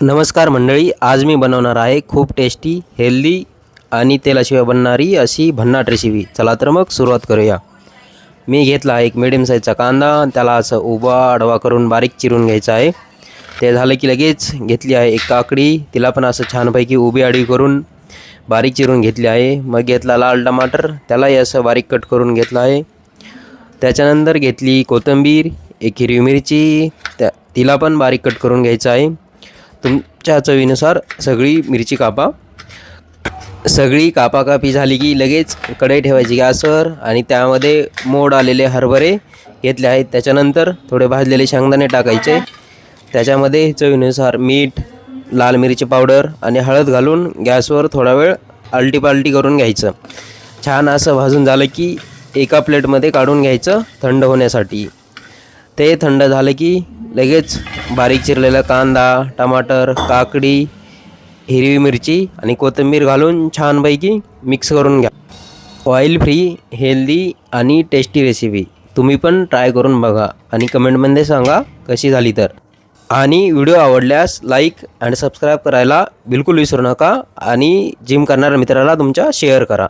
नमस्कार मंडळी, आज मी बनवणार आहे खूप टेस्टी, हेल्दी आणि तेलाशिवाय बनणारी अशी भन्नाट रेसिपी. चला तर मग सुरुवात करूया. मी घेतला आहे एक मिडियम साईजचा कांदा. त्याला असं उभा आडवा करून बारीक चिरून घ्यायचा आहे. ते झालं की लगेच घेतली आहे एक काकडी. तिला पण असं छानपैकी उभी आडवी करून बारीक चिरून घेतली आहे. मग घेतला लाल टमाटर, त्यालाही असं बारीक कट करून घेतला आहे. त्याच्यानंतर घेतली कोथिंबीर, एक हिरवी मिरची, तिला पण बारीक कट करून घ्यायचं आहे. तुमच्या चवीनुसार सगळी मिरची कापा. सगळी कापाकापी झाली की लगेच कढई ठेवायची गॅसवर आणि त्यामध्ये मोड आलेले हरभरे घेतले आहेत. त्याच्यानंतर थोडे भाजलेले शेंगदाणे टाकायचे. त्याच्यामध्ये चवीनुसार मीठ, लाल मिरची पावडर आणि हळद घालून गॅसवर थोडा वेळ आलटीपालटी करून घ्यायचं. छान असं भाजून झालं की एका प्लेटमध्ये काढून घ्यायचं थंड होण्यासाठी. ते थंड झालं की लगेच बारीक चिरलेला कांदा, टमाटर, काकडी, हिरवी मिरची आणि कोथिंबीर घालून छानपैकी मिक्स करून घ्या. ऑइल फ्री, हेल्दी आणि टेस्टी रेसिपी. तुम्ही पण ट्राय करून बघा आणि कमेंटमध्ये सांगा कशी झाली तर. आणि व्हिडिओ आवडल्यास लाईक आणि सबस्क्राईब करायला बिलकुल विसरू नका आणि जिम करणाऱ्या मित्राला तुमच्या शेअर करा.